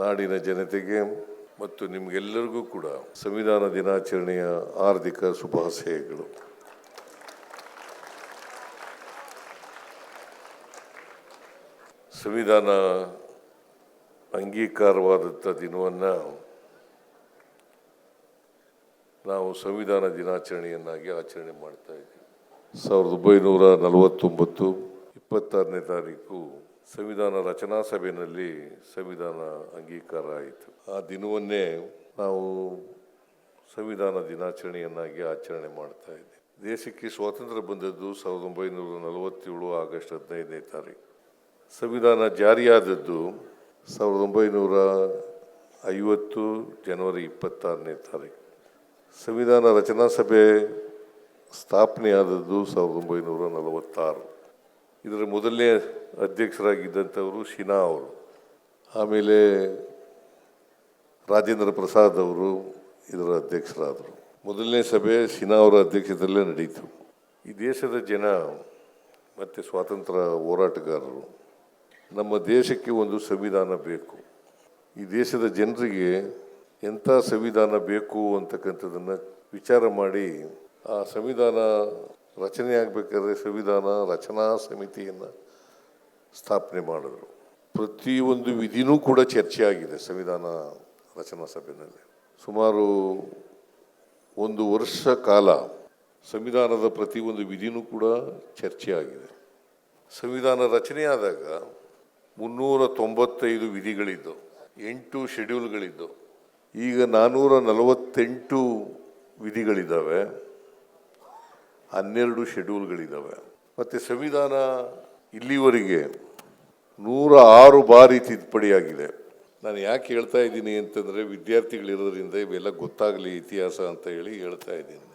ನಾಡಿನ ಜನತೆಗೆ ಮತ್ತು ನಿಮಗೆಲ್ಲರಿಗೂ ಕೂಡ ಸಂವಿಧಾನ ದಿನಾಚರಣೆಯ ಹಾರ್ದಿಕ ಶುಭಾಶಯಗಳು. ಸಂವಿಧಾನ ಅಂಗೀಕಾರವಾದಂಥ ದಿನವನ್ನು ನಾವು ಸಂವಿಧಾನ ದಿನಾಚರಣೆಯನ್ನಾಗಿ ಆಚರಣೆ ಮಾಡ್ತಾ ಇದ್ದೀವಿ. 1949 26ನೇ ತಾರೀಕು ಸಂವಿಧಾನ ರಚನಾ ಸಭೆಯಲ್ಲಿ ಸಂವಿಧಾನ ಅಂಗೀಕಾರ ಆಯಿತು. ಆ ದಿನವನ್ನೇ ನಾವು ಸಂವಿಧಾನ ದಿನಾಚರಣೆಯನ್ನಾಗಿ ಆಚರಣೆ ಮಾಡ್ತಾ ಇದ್ದೀವಿ. ದೇಶಕ್ಕೆ ಸ್ವಾತಂತ್ರ್ಯ ಬಂದದ್ದು 1947 ಆಗಸ್ಟ್ 15ನೇ ತಾರೀಕು. ಸಂವಿಧಾನ ಜಾರಿಯಾದದ್ದು 1950 ಜನವರಿ 26ನೇ ತಾರೀಕು. ಸಂವಿಧಾನ ರಚನಾ ಸಭೆ ಸ್ಥಾಪನೆಯಾದದ್ದು 1946. ಇದರ ಮೊದಲನೇ ಅಧ್ಯಕ್ಷರಾಗಿದ್ದಂಥವರು ಶಿನಾ ಅವರು, ಆಮೇಲೆ ರಾಜೇಂದ್ರ ಪ್ರಸಾದ್ ಅವರು ಇದರ ಅಧ್ಯಕ್ಷರಾದರು. ಮೊದಲನೇ ಸಭೆ ಶಿನಾ ಅವರ ಅಧ್ಯಕ್ಷತೆಯಲ್ಲೇ ನಡೀತು. ಈ ದೇಶದ ಜನ ಮತ್ತು ಸ್ವಾತಂತ್ರ್ಯ ಹೋರಾಟಗಾರರು ನಮ್ಮ ದೇಶಕ್ಕೆ ಒಂದು ಸಂವಿಧಾನ ಬೇಕು, ಈ ದೇಶದ ಜನರಿಗೆ ಎಂಥ ಸಂವಿಧಾನ ಬೇಕು ಅಂತಕ್ಕಂಥದ್ದನ್ನು ವಿಚಾರ ಮಾಡಿ ಆ ಸಂವಿಧಾನ ರಚನೆ ಆಗಬೇಕಾದ್ರೆ ಸಂವಿಧಾನ ರಚನಾ ಸಮಿತಿಯನ್ನು ಸ್ಥಾಪನೆ ಮಾಡಿದ್ರು. ಪ್ರತಿಯೊಂದು ವಿಧಿನೂ ಕೂಡ ಚರ್ಚೆ ಆಗಿದೆ ಸಂವಿಧಾನ ರಚನಾ ಸಭೆಯಲ್ಲಿ. ಸುಮಾರು 1 ವರ್ಷ ಕಾಲ ಸಂವಿಧಾನದ ಪ್ರತಿಯೊಂದು ವಿಧಿನೂ ಕೂಡ ಚರ್ಚೆ ಆಗಿದೆ. ಸಂವಿಧಾನ ರಚನೆಯಾದಾಗ 395 ವಿಧಿಗಳಿದ್ದವು, 8 ಶೆಡ್ಯೂಲ್ಗಳಿದ್ದವು. ಈಗ 448 ವಿಧಿಗಳಿದ್ದಾವೆ, 12 ಶೆಡ್ಯೂಲ್ಗಳಿದ್ದಾವೆ. ಮತ್ತು ಸಂವಿಧಾನ ಇಲ್ಲಿವರೆಗೆ 106 ಬಾರಿ ತಿದ್ದುಪಡಿಯಾಗಿದೆ. ನಾನು ಯಾಕೆ ಹೇಳ್ತಾ ಇದ್ದೀನಿ ಅಂತಂದರೆ ವಿದ್ಯಾರ್ಥಿಗಳಿರೋದ್ರಿಂದ ಇವೆಲ್ಲ ಗೊತ್ತಾಗಲಿ ಇತಿಹಾಸ ಅಂತ ಹೇಳಿ ಹೇಳ್ತಾ ಇದ್ದೀನಿ.